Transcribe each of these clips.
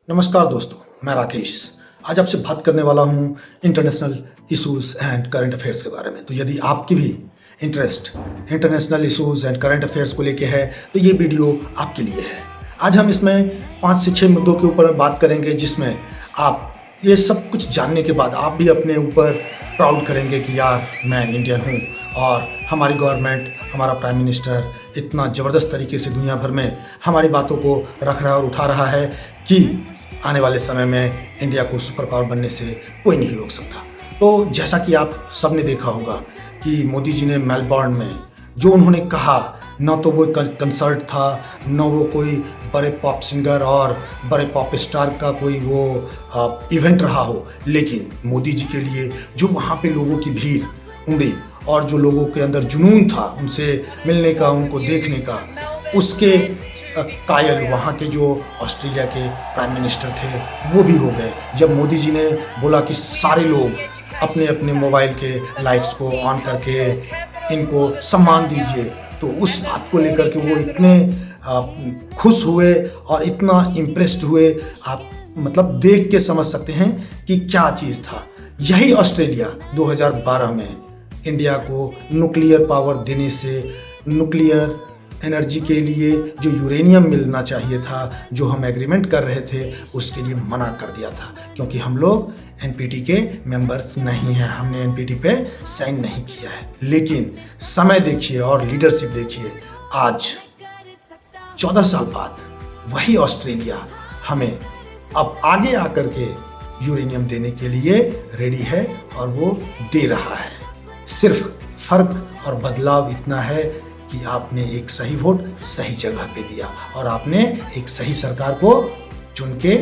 नमस्कार दोस्तों, मैं राकेश। आज आपसे बात करने वाला हूँ international issues and current affairs के बारे में। तो यदि आपकी भी interest international issues and current affairs को लेके है तो ये वीडियो आपके लिए है। आज हम इसमें 5 से 6 मुद्दों के ऊपर बात करेंगे, जिसमें आप ये सब कुछ जानने के बाद आप भी अपने ऊपर प्राउड करेंगे कि यार मैं इंडियन हूँ और हमारी गवर्नमेंट, हमारा प्राइम मिनिस्टर इतना ज़बरदस्त तरीके से दुनिया भर में हमारी बातों को रख रहा है और उठा रहा है कि आने वाले समय में इंडिया को सुपर पावर बनने से कोई नहीं रोक सकता। तो जैसा कि आप सब ने देखा होगा कि मोदी जी ने मेलबर्न में जो उन्होंने कहा, ना तो वो कंसर्ट था, ना वो कोई बड़े पॉप सिंगर और बड़े पॉप स्टार का कोई वो इवेंट रहा हो, लेकिन मोदी जी के लिए जो वहाँ पे लोगों की भीड़ उमड़ी और जो लोगों के अंदर जुनून था उनसे मिलने का, उनको देखने का, उसके कायल वहाँ के जो ऑस्ट्रेलिया के प्राइम मिनिस्टर थे वो भी हो गए। जब मोदी जी ने बोला कि सारे लोग अपने अपने मोबाइल के लाइट्स को ऑन करके इनको सम्मान दीजिए, तो उस बात को लेकर के वो इतने खुश हुए और इतना इम्प्रेस्ड हुए, आप मतलब देख के समझ सकते हैं कि क्या चीज़ था। यही ऑस्ट्रेलिया 2012 में इंडिया को न्यूक्लियर पावर देने से, न्यूक्लियर एनर्जी के लिए जो यूरेनियम मिलना चाहिए था, जो हम एग्रीमेंट कर रहे थे, उसके लिए मना कर दिया था, क्योंकि हम लोग एनपीटी के मेंबर्स नहीं हैं, हमने एनपीटी पे साइन नहीं किया है। लेकिन समय देखिए और लीडरशिप देखिए, आज 14 साल बाद वही ऑस्ट्रेलिया हमें अब आगे आकर के यूरेनियम देने के लिए रेडी है और वो दे रहा है। सिर्फ फर्क और बदलाव इतना है कि आपने एक सही वोट सही जगह पे दिया और आपने एक सही सरकार को चुन के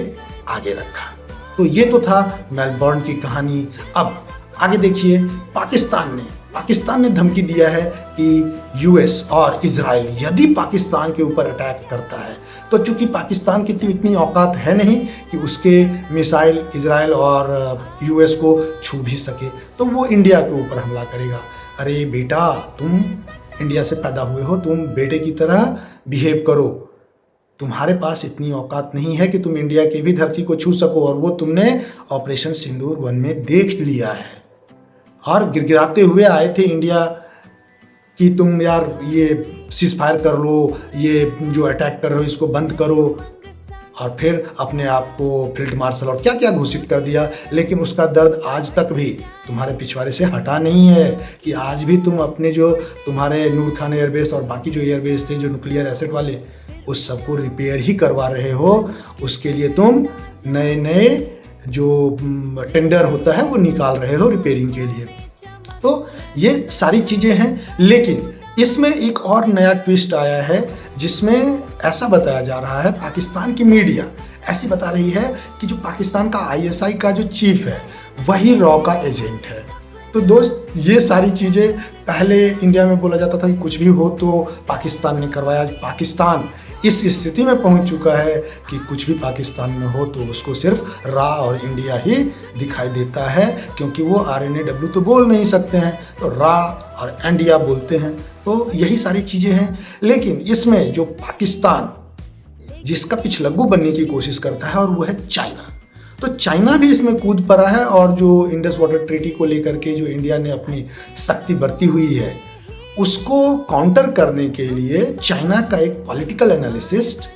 आगे रखा। तो ये तो था मेलबर्न की कहानी। अब आगे देखिए, पाकिस्तान ने धमकी दिया है कि यूएस और इजराइल यदि पाकिस्तान के ऊपर अटैक करता है तो चूंकि पाकिस्तान की इतनी औकात है नहीं कि उसके मिसाइल इजराइल और यूएस को छू भी सके, तो वो इंडिया के ऊपर हमला करेगा। अरे बेटा, तुम इंडिया से पैदा हुए हो, तुम बेटे की तरह बिहेव करो। तुम्हारे पास इतनी औकात नहीं है कि तुम इंडिया की भी धरती को छू सको, और वो तुमने ऑपरेशन सिंदूर 1 में देख लिया है और गिड़गिड़ाते हुए आए थे इंडिया कि तुम यार ये सीज फायर कर लो, ये जो अटैक कर रहे हो इसको बंद करो, और फिर अपने आप को फील्ड मार्शल और क्या क्या घोषित कर दिया। लेकिन उसका दर्द आज तक भी तुम्हारे पिछवाड़े से हटा नहीं है कि आज भी तुम अपने जो तुम्हारे नूर खान एयरबेस और बाकी जो एयरबेस थे जो न्यूक्लियर एसेट वाले, उस सबको रिपेयर ही करवा रहे हो। उसके लिए तुम नए नए जो टेंडर होता है वो निकाल रहे हो रिपेयरिंग के लिए। तो ये सारी चीज़ें हैं, लेकिन इसमें एक और नया ट्विस्ट आया है, जिसमें ऐसा बताया जा रहा है, पाकिस्तान की मीडिया ऐसी बता रही है कि जो पाकिस्तान का आईएसआई का जो चीफ है वही रॉ का एजेंट है। तो दोस्त, ये सारी चीज़ें पहले इंडिया में बोला जाता था कि कुछ भी हो तो पाकिस्तान ने करवाया। पाकिस्तान इस स्थिति में पहुंच चुका है कि कुछ भी पाकिस्तान में हो तो उसको सिर्फ रा और इंडिया ही दिखाई देता है, क्योंकि वो RNAW तो बोल नहीं सकते हैं, तो रा और इंडिया बोलते हैं। तो यही सारी चीज़ें हैं। लेकिन इसमें जो पाकिस्तान जिसका पिछलग्गू बनने की कोशिश करता है, और वो है चाइना, तो चाइना भी इसमें कूद पड़ा है। और जो इंडस वाटर ट्रीटी को लेकर के जो इंडिया ने अपनी शक्ति बरती हुई है, उसको काउंटर करने के लिए चाइना का एक पॉलिटिकल एनालिसिस्ट,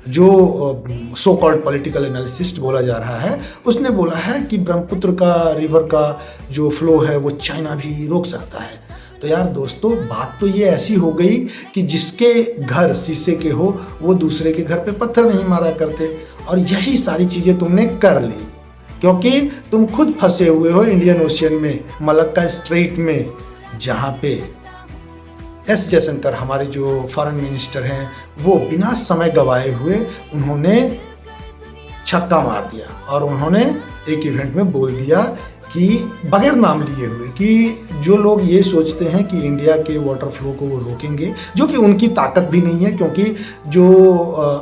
जो सो कॉल्ड पॉलिटिकल एनालिसिस्ट बोला जा रहा है, उसने बोला है कि ब्रह्मपुत्र का रिवर का जो फ्लो है वो चाइना भी रोक सकता है। तो यार दोस्तों, बात तो ये ऐसी हो गई कि जिसके घर शीशे के हो वो दूसरे के घर पे पत्थर नहीं मारा करते। और यही सारी चीज़ें तुमने कर ली, क्योंकि तुम खुद फंसे हुए हो इंडियन ओशियन में, मलक्का स्ट्रेट में, जहाँ पे एस जयशंकर हमारे जो फॉरेन मिनिस्टर हैं वो बिना समय गवाए हुए उन्होंने छक्का मार दिया और उन्होंने एक इवेंट में बोल दिया कि बगैर नाम लिए हुए कि जो लोग ये सोचते हैं कि इंडिया के वाटर फ्लो को वो रोकेंगे, जो कि उनकी ताकत भी नहीं है, क्योंकि जो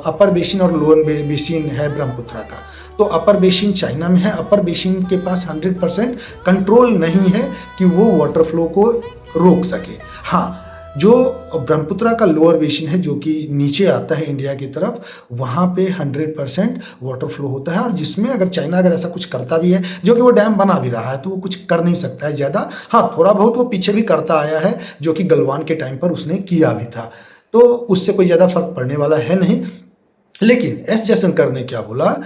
अपर बेसिन और लोअर बेसिन है ब्रह्मपुत्र का, तो अपर बेसिन चाइना में है। अपर बेसिन के पास 100% कंट्रोल नहीं है कि वो वाटर फ्लो को रोक सके। हाँ, जो ब्रह्मपुत्रा का लोअर बेसिन है जो कि नीचे आता है इंडिया की तरफ, वहाँ पे 100% वाटर फ्लो होता है, और जिसमें अगर चाइना अगर ऐसा कुछ करता भी है, जो कि वो डैम बना भी रहा है, तो वो कुछ कर नहीं सकता है ज़्यादा। हाँ, थोड़ा बहुत वो पीछे भी करता आया है, जो कि गलवान के टाइम पर उसने किया भी था, तो उससे कोई ज़्यादा फर्क पड़ने वाला है नहीं। लेकिन एस जयशंकर ने क्या बोला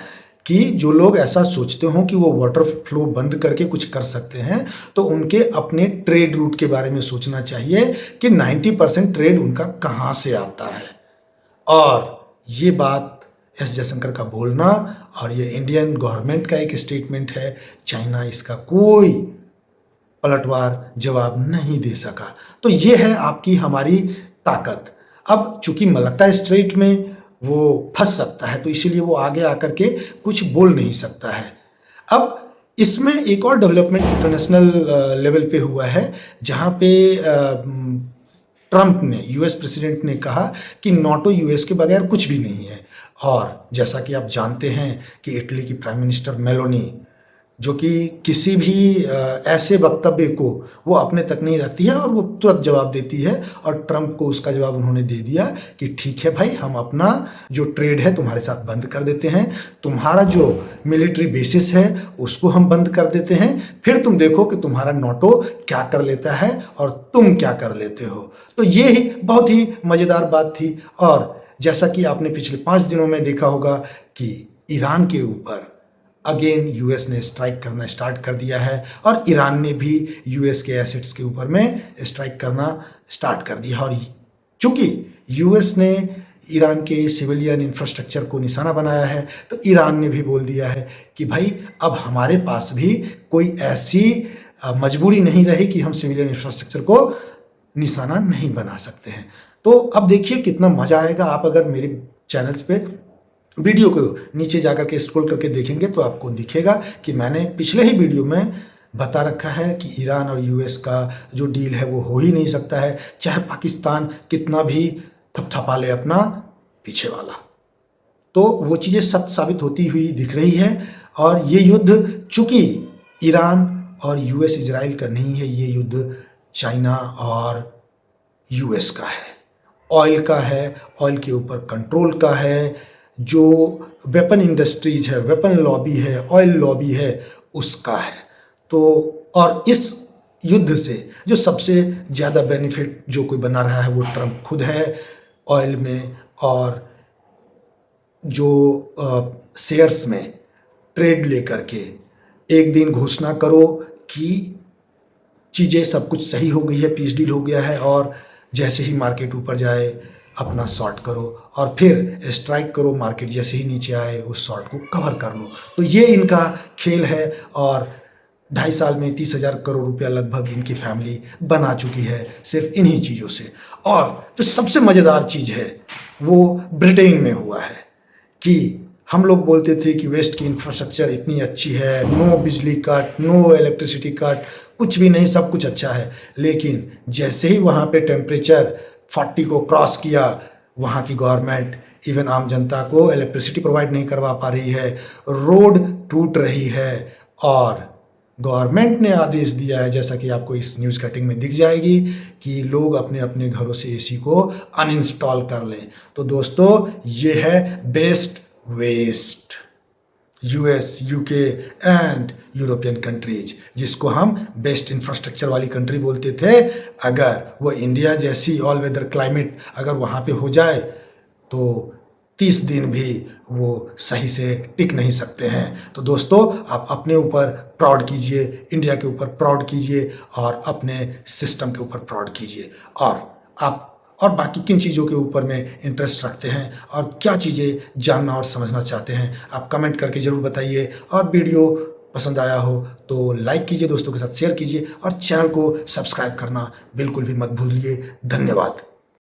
कि जो लोग ऐसा सोचते हों कि वो वाटर फ्लो बंद करके कुछ कर सकते हैं, तो उनके अपने ट्रेड रूट के बारे में सोचना चाहिए कि 90% ट्रेड उनका कहाँ से आता है। और ये बात एस जयशंकर का बोलना, और ये इंडियन गवर्नमेंट का एक स्टेटमेंट है, चाइना इसका कोई पलटवार जवाब नहीं दे सका। तो ये है आपकी हमारी ताकत। अब चूंकि मलक्का स्ट्रेट में वो फंस सकता है, तो इसीलिए वो आगे आकर के कुछ बोल नहीं सकता है। अब इसमें एक और डेवलपमेंट इंटरनेशनल लेवल पे हुआ है, जहाँ पे ट्रंप ने, यूएस प्रेसिडेंट ने कहा कि नाटो यूएस के बगैर कुछ भी नहीं है। और जैसा कि आप जानते हैं कि इटली की प्राइम मिनिस्टर मेलोनी, जो कि किसी भी ऐसे वक्तव्य को वो अपने तक नहीं रखती है, और वो तुरंत जवाब देती है, और ट्रंप को उसका जवाब उन्होंने दे दिया कि ठीक है भाई, हम अपना जो ट्रेड है तुम्हारे साथ बंद कर देते हैं, तुम्हारा जो मिलिट्री बेसिस है उसको हम बंद कर देते हैं, फिर तुम देखो कि तुम्हारा नाटो क्या कर लेता है और तुम क्या कर लेते हो। तो ये ही बहुत ही मज़ेदार बात थी। और जैसा कि आपने पिछले 5 दिनों में देखा होगा कि ईरान के ऊपर अगेन यूएस ने स्ट्राइक करना स्टार्ट कर दिया है, और ईरान ने भी यूएस के एसेट्स के ऊपर में स्ट्राइक करना स्टार्ट कर दिया। और चूंकि यूएस ने ईरान के सिविलियन इंफ्रास्ट्रक्चर को निशाना बनाया है, तो ईरान ने भी बोल दिया है कि भाई अब हमारे पास भी कोई ऐसी मजबूरी नहीं रही कि हम सिविलियन इंफ्रास्ट्रक्चर को निशाना नहीं बना सकते हैं। तो अब देखिए कितना मज़ा आएगा। आप अगर मेरे चैनल्स पे वीडियो को नीचे जाकर के स्क्रॉल करके देखेंगे तो आपको दिखेगा कि मैंने पिछले ही वीडियो में बता रखा है कि ईरान और यूएस का जो डील है वो हो ही नहीं सकता है, चाहे पाकिस्तान कितना भी थपथपा ले अपना पीछे वाला। तो वो चीज़ें सत्य साबित होती हुई दिख रही है। और ये युद्ध चूंकि ईरान और यूएस इजराइल का नहीं है, ये युद्ध चाइना और यूएस का है, ऑयल का है, ऑयल के ऊपर कंट्रोल का है, जो वेपन इंडस्ट्रीज है, वेपन लॉबी है, ऑयल लॉबी है, उसका है। तो और इस युद्ध से जो सबसे ज़्यादा बेनिफिट जो कोई बना रहा है वो ट्रंप खुद है ऑयल में। और जो शेयर्स में ट्रेड लेकर के एक दिन घोषणा करो कि चीज़ें सब कुछ सही हो गई है, पीस डील हो गया है, और जैसे ही मार्केट ऊपर जाए अपना शॉर्ट करो, और फिर स्ट्राइक करो, मार्केट जैसे ही नीचे आए उस शॉर्ट को कवर कर लो। तो ये इनका खेल है, और 2.5 साल में 30,000 करोड़ रुपया लगभग इनकी फैमिली बना चुकी है सिर्फ इन्हीं चीज़ों से। और जो सबसे मज़ेदार चीज़ है वो ब्रिटेन में हुआ है कि हम लोग बोलते थे कि वेस्ट की इंफ्रास्ट्रक्चर इतनी अच्छी है, नो बिजली कट, नो इलेक्ट्रिसिटी कट, कुछ भी नहीं, सब कुछ अच्छा है। लेकिन जैसे ही वहाँ पे टेम्परेचर 40 को क्रॉस किया, वहाँ की गवर्नमेंट इवन आम जनता को इलेक्ट्रिसिटी प्रोवाइड नहीं करवा पा रही है, रोड टूट रही है, और गवर्नमेंट ने आदेश दिया है, जैसा कि आपको इस न्यूज़ कटिंग में दिख जाएगी, कि लोग अपने अपने घरों से एसी को अनइंस्टॉल कर लें। तो दोस्तों ये है best west, US, UK and European countries, जिसको हम बेस्ट इंफ्रास्ट्रक्चर वाली कंट्री बोलते थे। अगर वो इंडिया जैसी ऑल वेदर क्लाइमेट अगर वहाँ पे हो जाए तो 30 दिन भी वो सही से टिक नहीं सकते हैं। तो दोस्तों आप अपने ऊपर प्राउड कीजिए, इंडिया के ऊपर प्राउड कीजिए, और अपने सिस्टम के ऊपर प्राउड कीजिए। और आप और बाकी किन चीज़ों के ऊपर में इंटरेस्ट रखते हैं और क्या चीज़ें जानना और समझना चाहते हैं, आप कमेंट करके ज़रूर बताइए। और वीडियो पसंद आया हो तो लाइक कीजिए, दोस्तों के साथ शेयर कीजिए, और चैनल को सब्सक्राइब करना बिल्कुल भी मत भूलिए। धन्यवाद।